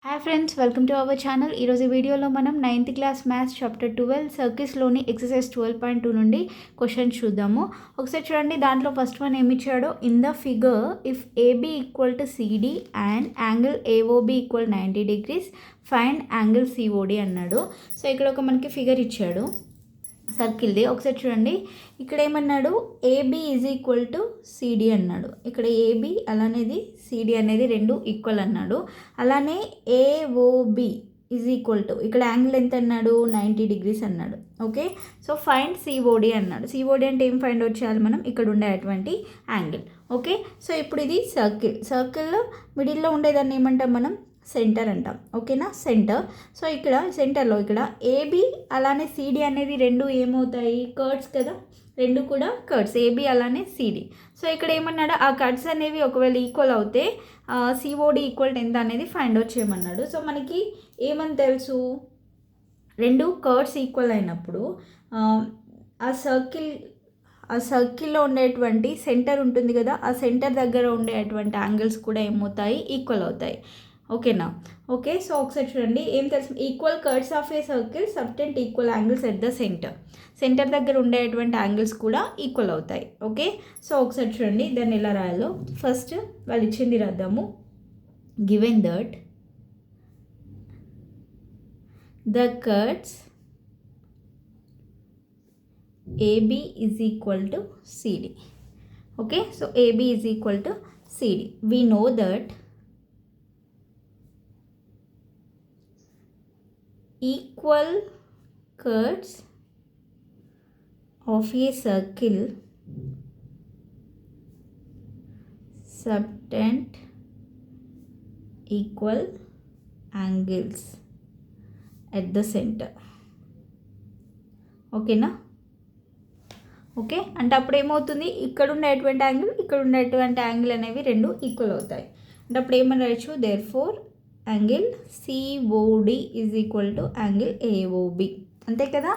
Hi friends, welcome to our channel. ఈరోజు వీడియోలో మనం 9th క్లాస్ మ్యాథ్స్ చాప్టర్ 12 సర్కిల్స్లోని ఎక్సర్సైజ్ 12.2 నుండి క్వశ్చన్ చూద్దాము. ఒకసారి చూడండి, దాంట్లో ఫస్ట్ వన్ ఏమి ఇచ్చాడో, in the figure if AB equal to CD and angle AOB equal 90 degrees find angle COD అన్నాడు. సో ఇక్కడ ఒక మనకి ఫిగర్ ఇచ్చాడు సర్కిల్ది. ఒకసారి చూడండి, ఇక్కడ ఏమన్నాడు, AB is equal to CD అన్నాడు. ఇక్కడ ఏబీ అలానేది సిడి అనేది రెండు ఈక్వల్ అన్నాడు. అలానే ఏఓబి ఈజ్ ఈక్వల్ టు, ఇక్కడ యాంగిల్ ఎంత అన్నాడు, 90 degrees అన్నాడు. ఓకే, సో ఫైండ్ సిఓడి అన్నాడు. సిఓడి అంటే ఏం ఫైండ్ అవుట్ చేయాలి మనం, ఇక్కడ ఉండేటువంటి యాంగిల్. ఓకే, సో ఇప్పుడు ఇది సర్కిల్లో మిడిల్లో ఉండేదాన్ని ఏమంటాం మనం, సెంటర్ అంటాం. ఓకేనా, సెంటర్. సో ఇక్కడ సెంటర్లో ఇక్కడ ఏబి అలానే సిడి అనేది రెండు ఏమవుతాయి, కర్డ్స్ కదా, రెండు కూడా కర్డ్స్, ఏబి అలానే సిడి. సో ఇక్కడ ఏమన్నాడు, ఆ కర్డ్స్ అనేవి ఒకవేళ ఈక్వల్ అవుతే సిఓడి ఈక్వల్ ఎంత అనేది ఫైండ్ అవుట్ చేయమన్నాడు. సో మనకి ఏమని తెలుసు, రెండు కర్డ్స్ ఈక్వల్ అయినప్పుడు ఆ సర్కిల్లో ఉండేటువంటి సెంటర్ ఉంటుంది కదా, ఆ సెంటర్ దగ్గర ఉండేటువంటి యాంగిల్స్ కూడా ఏమవుతాయి, ఈక్వల్ అవుతాయి. ఓకేనా. ఓకే, సో ఒకసారి చూడండి, ఏం తెలుసు, equal chords of a circle subtend equal angles at the centre దగ్గర ఉండేటువంటి యాంగిల్స్ కూడా ఈక్వల్ అవుతాయి. ఓకే, సో ఒకసారి చూడండి దాన్ని ఎలా రాయాలో. ఫస్ట్ వాళ్ళు ఇచ్చింది రాద్దాము. Given that the chords AB is equal to CD. Okay, so AB is equal to CD. We know that equal curves of a circle subtend equal angles at the center. ఓకేనా. Okay అంటే అప్పుడు ఏమవుతుంది, ఇక్కడ ఉండేటువంటి angle ఇక్కడ ఉండేటువంటి angle అనేవి రెండు ఈక్వల్ అవుతాయి. అంటే అప్పుడు ఏమని రాయొచ్చు, therefore angle COD is equal to angle AOB, అంతే కదా.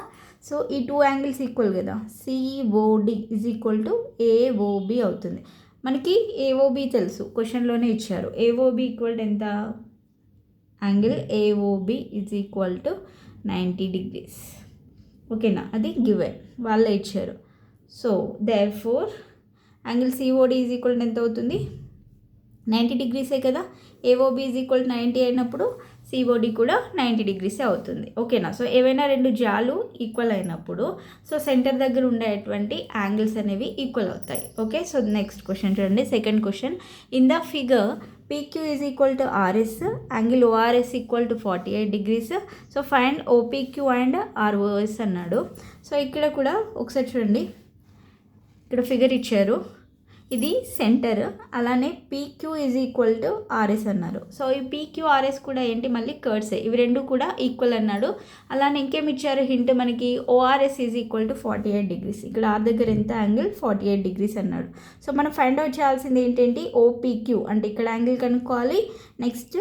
సో ఈ టూ యాంగిల్స్ ఈక్వల్ కదా, COD is equal to AOB అవుతుంది. మనకి ఏఓబి తెలుసు, క్వశ్చన్లోనే ఇచ్చారు. ఏఓబి ఈక్వల్ టు ఎంత, angle AOB is equal to 90 degrees. ఓకేనా, అది గివెన్ వాళ్ళే ఇచ్చారు. So therefore angle COD is equal to ఎంత అవుతుంది, 90 degrees కదా. ఏఓబి ఈజ్ ఈక్వల్ 90 అయినప్పుడు సిఓడి కూడా 90 degrees అవుతుంది. ఓకేనా. సో ఏవైనా రెండు జాలు ఈక్వల్ అయినప్పుడు సో సెంటర్ దగ్గర ఉండేటువంటి యాంగిల్స్ అనేవి ఈక్వల్ అవుతాయి. ఓకే, సో నెక్స్ట్ క్వశ్చన్ చూడండి, second question. In the figure PQ is equal to RS, angle ORS equal to 48 degrees. So find OPQ and ROS అన్నాడు. సో ఇక్కడ కూడా ఒకసారి చూడండి, ఇక్కడ ఫిగర్ ఇచ్చారు, ఇది సెంటర్, అలానే PQ is equal to RS అన్నారు. సో ఈ పీక్యూ ఆర్ఎస్ కూడా ఏంటి, మళ్ళీ కర్డ్సే, ఇవి రెండు కూడా ఈక్వల్ అన్నాడు. అలానే ఇంకేం ఇచ్చారు హింట్ మనకి, ORS is equal to 48 degrees. ఇక్కడ ఆర్ దగ్గర ఎంత యాంగిల్, 48 degrees అన్నాడు. సో మనం ఫైండ్ అవుట్ చేయాల్సింది ఏంటంటే ఓపీక్యూ అంటే ఇక్కడ యాంగిల్ కనుక్కోవాలి, నెక్స్ట్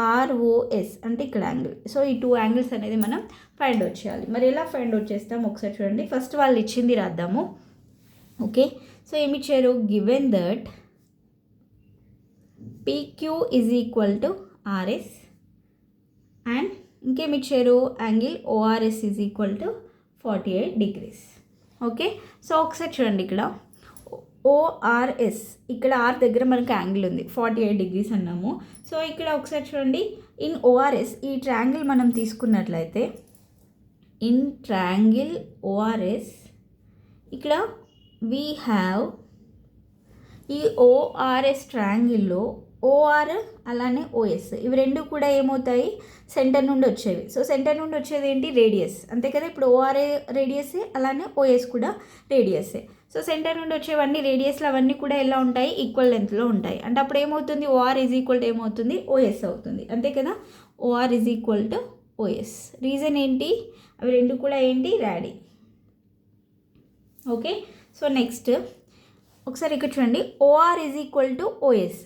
ఆర్ఓఎస్ అంటే ఇక్కడ యాంగిల్. సో ఈ టూ యాంగిల్స్ అనేది మనం ఫైండ్ అవుట్ చేయాలి. మరి ఎలా ఫైండ్ అవుట్ చేస్తాం ఒకసారి చూడండి. ఫస్ట్ వాళ్ళు ఇచ్చింది రాద్దాము. ఓకే, సో ఏమి ఇచ్చారు, given that PQ is equal to RS and ఇంకేమి ఇచ్చారు, angle ORS is equal to 48 degrees. Okay, so ఒకసారి చూడండి, ఇక్కడ ఓఆర్ఎస్, ఇక్కడ ఆర్ దగ్గర మనకి యాంగిల్ ఉంది, 48 degrees అన్నాము. సో ఇక్కడ ఒకసారి చూడండి, ఇన్ ఓఆర్ఎస్ ఈ ట్రయాంగిల్ మనం తీసుకున్నట్లయితే, ఇన్ ట్రయాంగిల్ ఓఆర్ఎస్ ఇక్కడ we have ఈ ఓఆర్ఎస్ ట్రయాంగిల్లో ఓఆర్ అలానే ఓఎస్ ఇవి రెండు కూడా ఏమవుతాయి, సెంటర్ నుండి వచ్చేవి. సో సెంటర్ నుండి వచ్చేది ఏంటి, రేడియస్, అంతే కదా. ఇప్పుడు ఓఆర్ఏ రేడియసే, అలానే ఓఎస్ కూడా రేడియసే. సో సెంటర్ నుండి వచ్చేవన్నీ రేడియస్లు అవన్నీ కూడా ఎలా ఉంటాయి, ఈక్వల్ లెంత్లో ఉంటాయి. అంటే అప్పుడు ఏమవుతుంది, ఓఆర్ ఈజ్ ఈక్వల్ టు ఏమవుతుంది, ఓఎస్ అవుతుంది, అంతే కదా. OR is equal to OS. Reason ఏంటి, అవి రెండు కూడా ఏంటి, ర్యాడీ. ఓకే, సో నెక్స్ట్ ఒకసారి ఇక్కడ చూడండి, OR is equal to OS.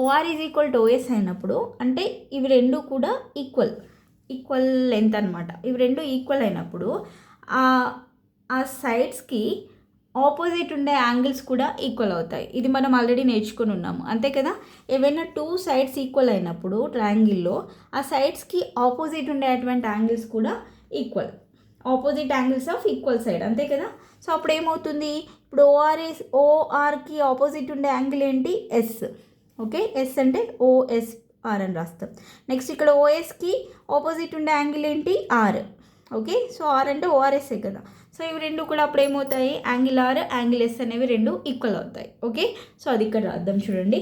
OR is equal to OS అయినప్పుడు అంటే ఇవి రెండు కూడా ఈక్వల్ లెంత్ అనమాట. ఇవి రెండు ఈక్వల్ అయినప్పుడు ఆ సైడ్స్కి ఆపోజిట్ ఉండే యాంగిల్స్ కూడా ఈక్వల్ అవుతాయి. ఇది మనం ఆల్రెడీ నేర్చుకొని ఉన్నాము, అంతే కదా. ఏవైనా 2 సైడ్స్ ఈక్వల్ అయినప్పుడు ట్రయాంగిల్లో ఆ సైడ్స్కి ఆపోజిట్ ఉండేటువంటి యాంగిల్స్ కూడా equal, opposite angles of equal side, అంతే కదా. సో అప్పుడు ఏమవుతుంది, ఇప్పుడు ఓఆర్కి ఆపోజిట్ ఉండే యాంగిల్ ఏంటి, ఎస్. ఓకే, ఎస్ అంటే ఓఎస్ఆర్ అని రాస్తాం. నెక్స్ట్ ఇక్కడ ఓఎస్కి ఆపోజిట్ ఉండే యాంగిల్ ఏంటి, ఆర్. ఓకే, సో ఆర్ అంటే ఓఆర్ఎస్ఏ కదా. సో ఇవి రెండు కూడా అప్పుడు ఏమవుతాయి, యాంగిల్ ఆర్ యాంగిల్ ఎస్ అనేవి రెండు ఈక్వల్ అవుతాయి. ఓకే, సో అది ఇక్కడ రాద్దాం చూడండి.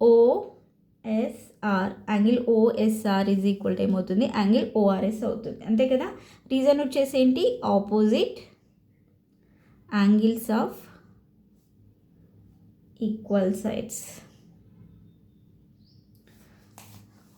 OSR angle OSR is equal to ఏమవుతుంది, యాంగిల్ ఓఆర్ఎస్ అవుతుంది, అంతే కదా. రీజన్ వచ్చేసి ఏంటి, opposite angles of equal sides.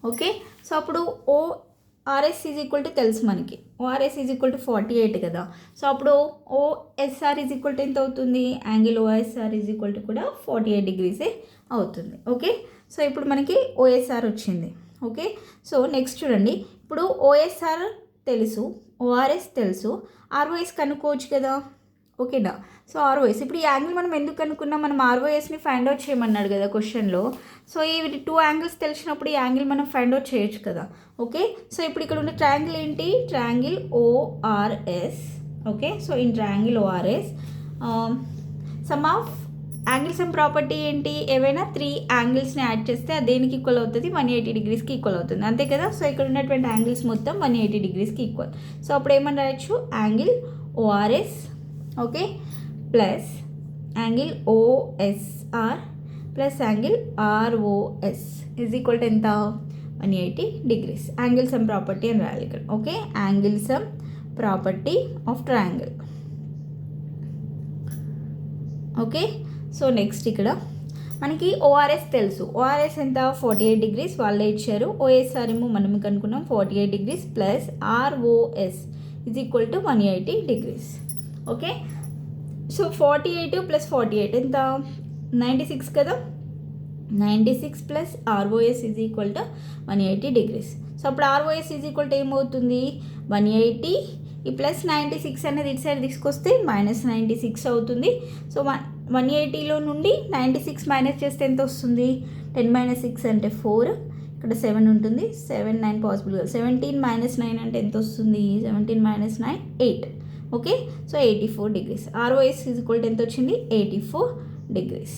Okay, so అప్పుడు ఓఆర్ఎస్ ఈజ్ ఈక్వల్ టు తెలుసు మనకి, ఓఆర్ఎస్ ఈజ్ ఈక్వల్ టు 48 కదా. సో అప్పుడు ఓఎస్ఆర్ ఈజ్ ఈక్వల్ టు ఎంత అవుతుంది, angle OSR is equal to కూడా 48 డిగ్రీసే అవుతుంది. ఓకే, సో ఇప్పుడు మనకి ఓఎస్ఆర్ వచ్చింది. ఓకే, సో నెక్స్ట్ చూడండి, ఇప్పుడు ఓఎస్ఆర్ తెలుసు, ఓఆర్ఎస్ తెలుసు, ఆర్ఓఎస్ కనుక్కోవచ్చు కదా. ఓకేనా, సో ఆర్ఓఎస్ ఇప్పుడు ఈ యాంగిల్ మనం ఎందుకు కనుక్కున్నాం, మనం ఆర్ఓఎస్ని ఫైండ్ అవుట్ చేయమన్నాడు కదా క్వశ్చన్లో. సో ఈ 2 యాంగిల్స్ తెలిసినప్పుడు ఈ యాంగిల్ మనం ఫైండ్ అవుట్ చేయొచ్చు కదా. ఓకే, సో ఇప్పుడు ఇక్కడ ఉన్న ట్రయాంగిల్ ఏంటి, triangle ORS. Okay, so in triangle ORS some of angle sum property ఏంటి, ఏవైనా 3 యాంగిల్స్ని యాడ్ చేస్తే అది దేనికి ఈక్వల్ అవుతుంది, 180 డిగ్రీస్కి ఈక్వల్ అవుతుంది, అంతే కదా. సో ఇక్కడ ఉన్నటువంటి యాంగిల్స్ మొత్తం 180 డిగ్రీస్కి ఈక్వల్. సో అప్పుడు ఏమని రాయొచ్చు, angle ORS okay plus angle OSR plus angle ROS is equal to ఎంత, 180 డిగ్రీస్. యాంగిల్ సమ్ ప్రాపర్టీ అని రాయాలి ఇక్కడ. Okay, angle sum property of triangle. Okay, so next ఇక్కడ మనకి ఓఆర్ఎస్ తెలుసు, ఓఆర్ఎస్ ఎంత 48 డిగ్రీస్ వాళ్ళే ఇచ్చారు, ఓఎస్ఆర్ ఏమో మనం కనుక్కున్నాం 48 degrees plus ROS is equal to 180 degrees. Okay, so 48 plus 48 ఎంత, 96 కదా. 96 plus ROS is equal to 180 degrees. So అప్పుడు ఆర్ఓఎస్ ఈజ్ ఈక్వల్ టు ఏమవుతుంది, 180 ఈ ప్లస్ 96 అనేది ఇటు సైడ్ తీసుకొస్తే -96 అవుతుంది. సో 180లో నుండి 96 మైనస్ చేస్తే ఎంత వస్తుంది, 10 - 6 అంటే 4, ఇక్కడ 7 ఉంటుంది, 7 9 పాసిబుల్ కాదు, 17 - 9 అంటే ఎంత వస్తుంది, 17 - 9 8. Okay, so 84 degrees. ROS is equal to ఎంత వచ్చింది, 84 డిగ్రీస్.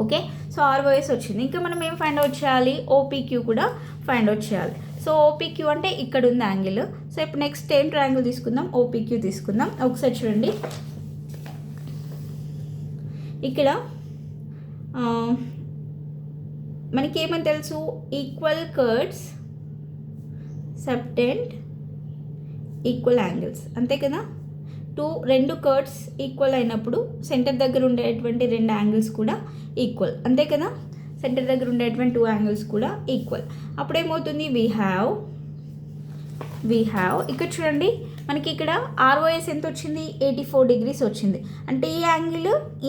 ఓకే, సో ఆర్ఓఎస్ వచ్చింది. ఇంకా మనం ఏం ఫైండ్ అవుట్ చేయాలి, ఓపీక్యూ కూడా ఫైండ్ అవుట్ చేయాలి. సో ఓపీక్యూ అంటే ఇక్కడ ఉంది యాంగిల్. సో ఇప్పుడు నెక్స్ట్ ఏం ట్రయాంగిల్ తీసుకుందాం, ఓపీక్యూ తీసుకుందాం. ఒకసారి చూడండి, ఇక్కడ మనకి ఏమని తెలుసు, equal curves subtend equal angles, అంతే కదా. రెండు కర్వ్స్ ఈక్వల్ అయినప్పుడు సెంటర్ దగ్గర ఉండేటువంటి 2 యాంగిల్స్ కూడా ఈక్వల్, అంతే కదా. సెంటర్ దగ్గర ఉండేటువంటి 2 యాంగిల్స్ కూడా ఈక్వల్. అప్పుడు ఏమవుతుంది, వీ హ్యావ్ ఇక్కడ చూడండి మనకి ఇక్కడ ఆర్ఓఎస్ ఎంత వచ్చింది, 84 డిగ్రీస్ వచ్చింది. అంటే ఈ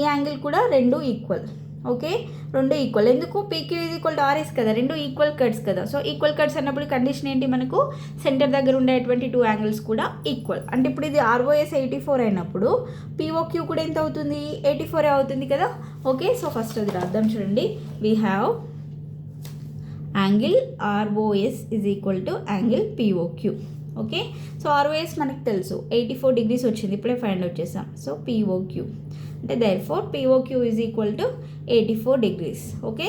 యాంగిల్ కూడా రెండు ఈక్వల్. ఓకే, రెండు ఈక్వల్. ఎందుకు, PQ is equal to RS కదా, రెండు ఈక్వల్ కట్స్ కదా. సో ఈక్వల్ కట్స్ అన్నప్పుడు కండిషన్ ఏంటి, మనకు సెంటర్ దగ్గర ఉండేటువంటి 2 యాంగిల్స్ కూడా ఈక్వల్. అంటే ఇప్పుడు ఇది ఆర్ఓఎస్ 84 అయినప్పుడు పీఓక్యూ కూడా ఎంత అవుతుంది, 84 అవుతుంది కదా. ఓకే, సో ఫస్ట్ అది రాద్దాం చూడండి, we have angle ROS is equal to angle POQ. Okay, so ROS మనకు తెలుసు 84 డిగ్రీస్ వచ్చింది, ఇప్పుడే ఫైండ్ అవుట్ చేసాం. సో పీఓక్యూ అంటే therefore POQ is equal to 84 degrees. Okay,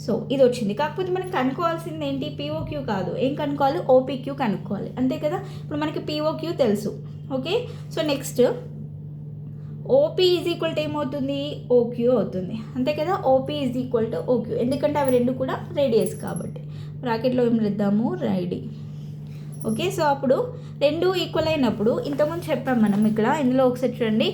so ఇది వచ్చింది. కాకపోతే మనం కనుక్కోవాల్సింది ఏంటి, పీఓక్యూ కాదు, ఏం కనుక్కోవాలి, ఓపీక్యూ కనుక్కోవాలి, అంతే కదా. ఇప్పుడు మనకి పీఓక్యూ తెలుసు. Okay, so next OP is equal to ఏమవుతుంది, ఓక్యూ అవుతుంది, అంతే కదా. OP is equal to OQ, ఎందుకంటే అవి రెండు కూడా రేడియస్ కాబట్టి. బ్రాకెట్లో ఏం రాద్దాము, రైడీ. ఓకే, సో అప్పుడు రెండు ఈక్వల్ అయినప్పుడు ఇంతకుముందు చెప్పాం మనం ఇక్కడ, ఇందులో ఒకసారి చూడండి,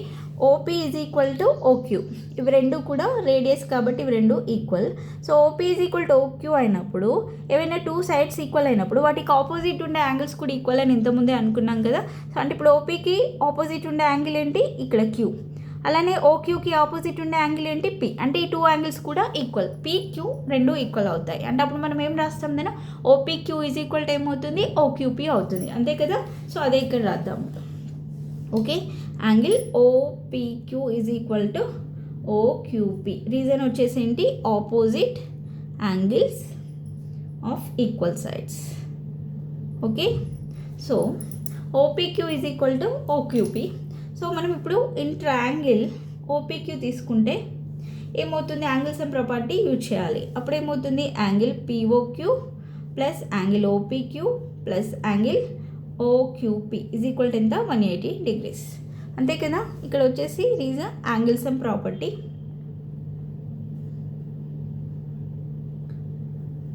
OP is equal to OQ, ఇవి రెండు కూడా రేడియస్ కాబట్టి ఇవి రెండు equal. So OP is equal to OQ అయినప్పుడు ఏవైనా 2 సైడ్స్ ఈక్వల్ అయినప్పుడు వాటికి ఆపోజిట్ ఉండే యాంగిల్స్ కూడా ఈక్వల్ అని ఇంతకుముందే అనుకున్నాం కదా. సో అంటే ఇప్పుడు ఓపీకి ఆపోజిట్ ఉండే యాంగిల్ ఏంటి, ఇక్కడ క్యూ. అలానే ఓక్యూకి ఆపోజిట్ ఉండే యాంగిల్ ఏంటి, పి. అంటే ఈ 2 యాంగిల్స్ కూడా ఈక్వల్, పీక్యూ రెండు ఈక్వల్ అవుతాయి. అంటే అప్పుడు మనం ఏం రాస్తాం దాన్ని, ఓపీక్యూ ఈజ్ ఈక్వల్ టు ఏమవుతుంది, ఓక్యూపీ అవుతుంది, అంతే కదా. సో అదే ఇక్కడ రాద్దాము. Okay, angle OPQ is equal to OQP. Reason వచ్చేసి ఏంటి, opposite angles of equal sides. Okay, so OPQ is equal to OQP. So మనం ఇప్పుడు ఇన్ ట్రయాంగిల్ ఓపీక్యూ తీసుకుంటే ఏమవుతుంది, యాంగిల్స్ అండ్ ప్రాపర్టీ యూజ్ చేయాలి. అప్పుడు ఏమవుతుంది, angle POQ plus angle OPQ plus angle OQP is equal to ఎంత, 180 degrees. అంతే కదా. ఇక్కడ వచ్చేసి reason angles and property.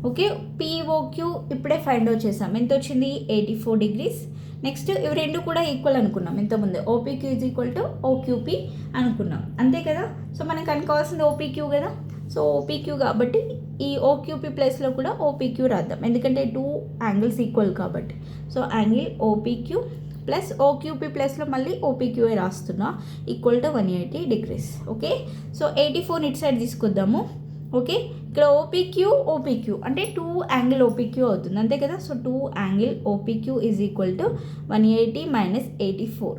Okay, POQ ఇప్పుడే ఫైండ్ అవుట్ చేసాం, ఎంత వచ్చింది, 84 degrees. నెక్స్ట్ ఇవి రెండు కూడా ఈక్వల్ అనుకున్నాం ఇంతకుముందు, ఓపీక్యూ ఈజ్ ఈక్వల్ టు ఓక్యూపీ అనుకున్నాం, అంతే కదా. సో మనకు అనుకోవాల్సింది ఓపీక్యూ కదా. సో ఓపీక్యూ కాబట్టి ఈ ఓక్యూపీ ప్లేస్లో కూడా ఓపీక్యూ రాద్దాం, ఎందుకంటే 2 యాంగిల్స్ ఈక్వల్ కాబట్టి. సో యాంగిల్ ఓపీక్యూ ప్లస్ ఓక్యూపీ ప్లస్లో మళ్ళీ ఓపీక్యూఏ రాస్తున్నా, equal to 180 degrees. Okay, so 84 ఇటు సైడ్ తీసుకొద్దాము. ఓకే, ఇక్కడ ఓపీక్యూ అంటే 2 యాంగిల్ ఓపీక్యూ అవుతుంది, అంతే కదా. So 2 angle OPQ is equal to 180 minus 84.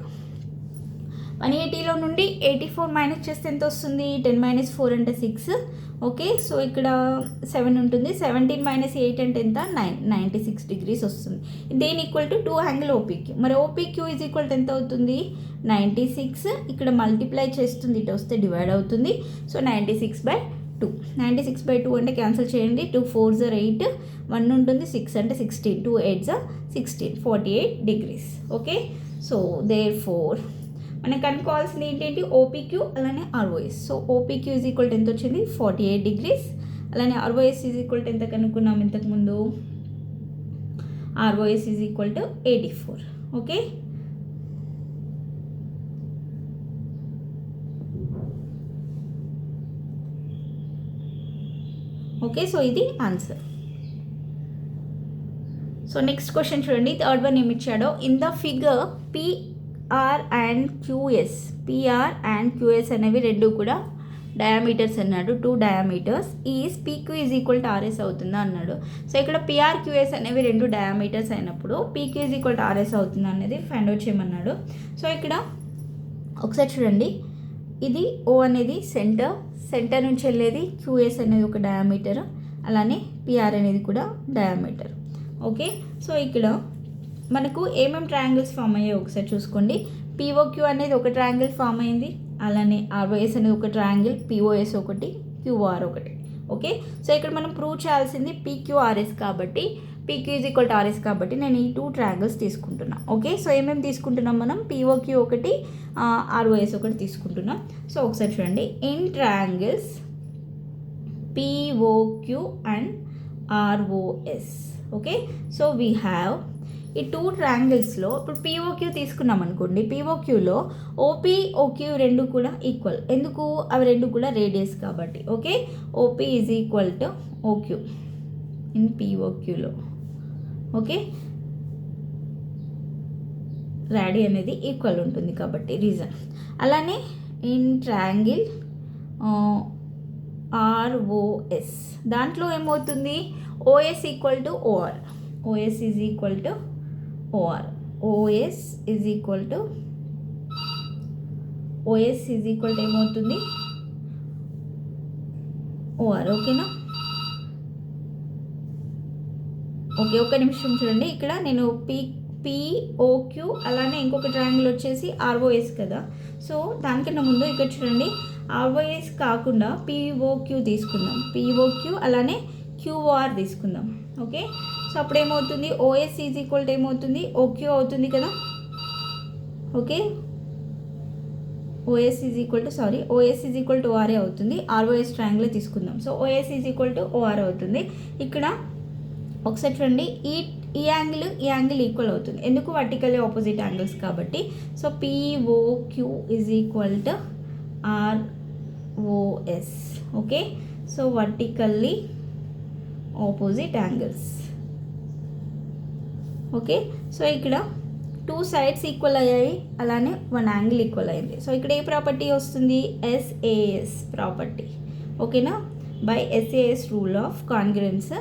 180లో నుండి 84 మైనస్ చేస్తే ఎంత వస్తుంది, 10 మైనస్ 4 అంటే 6. ఓకే, సో ఇక్కడ 7 ఉంటుంది, 17 మైనస్ 8 అంటే ఎంత, 96 degrees వస్తుంది. దేని ఈక్వల్ టు 2 యాంగిల్ ఓపీక్యూ. మరి ఓపీక్యూ ఈజ్ ఈక్వల్ టు ఎంత అవుతుంది, 96. ఇక్కడ మల్టిప్లై చేస్తుంది, ఇటు వస్తే డివైడ్ అవుతుంది. సో 96/2. 96/2 అంటే క్యాన్సిల్ చేయండి, 2 4s are 8, 1 ఉంటుంది, 6 అంటే 16, 2 8s are 16, 48 degrees. Okay, so therefore మనకు అనుకోవాల్సింది ఏంటంటే ఓపీక్యూ అలానే ROS. So OPQ is equal to ఎంత వచ్చింది, 48 degrees. అలానే ఆర్ఓఎస్ ఈజ్ ఈక్వల్ టు ఎంత కనుక్కున్నాం ఇంతకుముందు, ROS is equal to 84. Okay, okay, so ఇది ఆన్సర్. సో నెక్స్ట్ క్వశ్చన్ చూడండి, థర్డ్ వన్ ఏమి ఇచ్చాడో, in the figure PR and QS అనేవి రెండు కూడా డయామీటర్స్ అన్నాడు, 2 diameters. Is PQ is equal to RS అవుతుందా అన్నాడు. సో ఇక్కడ పిఆర్ క్యూఎస్ అనేవి 2 diameters అయినప్పుడు PQ is equal to RS అవుతుందా అనేది ఫైండ్ అవుట్ చేయమన్నాడు. సో ఇక్కడ ఒకసారి చూడండి, ఇది ఓ అనేది సెంటర్ నుంచి వెళ్ళేది, క్యూఎస్ అనేది ఒక డయామీటర్, అలానే పిఆర్ అనేది కూడా డయామీటర్. ఓకే, సో ఇక్కడ మనకు ఏమేమి ట్రయాంగిల్స్ ఫామ్ అయ్యాయి ఒకసారి చూసుకోండి. పీఓక్యూ అనేది ఒక ట్రయాంగిల్ ఫామ్ అయింది, అలానే ఆర్ఓఎస్ అనేది ఒక ట్రయాంగిల్, పిఓఎస్ ఒకటి, క్యూఆర్ ఒకటి. ఓకే, సో ఇక్కడ మనం ప్రూవ్ చేయాల్సింది పీక్యూఆర్ఎస్ కాబట్టి, PQ is equal to RS కాబట్టి నేను ఈ 2 triangles తీసుకుంటున్నా. ఓకే, సో ఏమేమి తీసుకుంటున్నాం మనం, పీఓక్యూ ఒకటి, ఆర్ఓఎస్ ఒకటి తీసుకుంటున్నాం. సో ఒకసారి చూడండి, in triangles POQ and ROS. Okay, so we have ఈ 2 trianglesలో ఇప్పుడు పీఓక్యూ తీసుకున్నాం అనుకోండి, పీఓక్యూలో ఓపీఓక్యూ రెండు కూడా ఈక్వల్, ఎందుకు, అవి రెండు కూడా రేడియస్ కాబట్టి. Okay, OP is equal to OQ in పీఓక్యూలో. ఓకే, రాడీ అనేది ఈక్వల్ ఉంటుంది కాబట్టి రీజన్. అలానే ఇన్ ట్రయాంగిల్ ఆర్ఓఎస్ దాంట్లో ఏమవుతుంది, OS equal to OR, OS is equal to OR, OS is equal to ఏమవుతుంది, ఓఆర్. ఓకేనా, ఓకే, ఒక్క నిమిషం చూడండి, ఇక్కడ నేను పీఓక్యూ అలానే ఇంకొక ట్రయాంగిల్ వచ్చేసి ఆర్ఓఎస్ కదా. సో దానికన్నా ముందు ఇక్కడ చూడండి, ఆర్ఓఎస్ కాకుండా పీఓక్యూ తీసుకుందాం, పీఓక్యూ అలానే క్యూఆర్ తీసుకుందాం. ఓకే, సో అప్పుడు ఏమవుతుంది, ఓఎస్ ఈజ్ ఈక్వల్ టు ఏమవుతుంది, ఓక్యూ అవుతుంది కదా. Okay, OS is equal to ORA అవుతుంది, ఆర్ఓఎస్ ట్రయాంగిల్ తీసుకుందాం. So OS is equal to OR అవుతుంది. ఇక్కడ ఒకసారి చూడండి, ఈ యాంగిల్ ఈక్వల్ అవుతుంది, ఎందుకు, వర్టికల్లీ ఆపోజిట్ యాంగిల్స్ కాబట్టి. So POQ is equal to ROS. Okay, so vertically opposite angles. Okay, so ఇక్కడ 2 sides ఈక్వల్ అయ్యాయి, అలానే 1 యాంగిల్ ఈక్వల్ అయింది. సో ఇక్కడ ఏ ప్రాపర్టీ వస్తుంది, ఎస్ఏఎస్ ప్రాపర్టీ. ఓకేనా, by SAS rule of congruence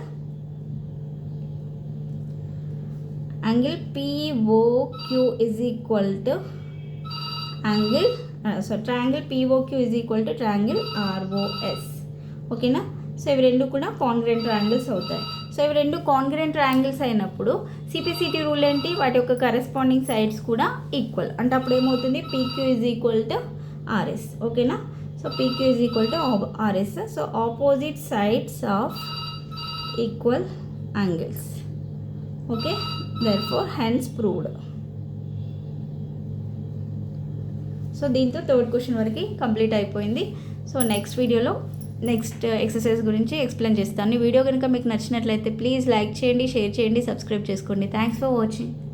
angle POQ is equal to angle triangle POQ is equal to triangle ROS. ఓకేనా? సో ఇవి రెండు కూడా కాంగ్రుయెంట్ ట్రయాంగిల్స్ అవుతాయి. సో ఇవి రెండు కాంగ్రుయెంట్ ట్రయాంగిల్స్ అయినప్పుడు సిపిసిటీ రూల్ ఏంటి, వాటి యొక్క కరెస్పాండింగ్ సైడ్స్ కూడా ఈక్వల్. అంటే అప్పుడు ఏమవుతుంది, PQ is equal to RS. ఓకేనా? So PQ is equal to RS. So opposite sides of equal angles. Okay, therefore hence proved. So దీంతో థర్డ్ క్వశ్చన్ వరకు కంప్లీట్ అయిపోయింది. సో నెక్స్ట్ వీడియోలో నెక్స్ట్ ఎక్సర్సైజ్ గురించి ఎక్స్ప్లెయిన్ చేస్తాను. ఈ వీడియో కనుక మీకు నచ్చినట్లయితే ప్లీజ్ లైక్ చేయండి, షేర్ చేయండి, సబ్స్క్రైబ్ చేసుకోండి. Thanks for watching.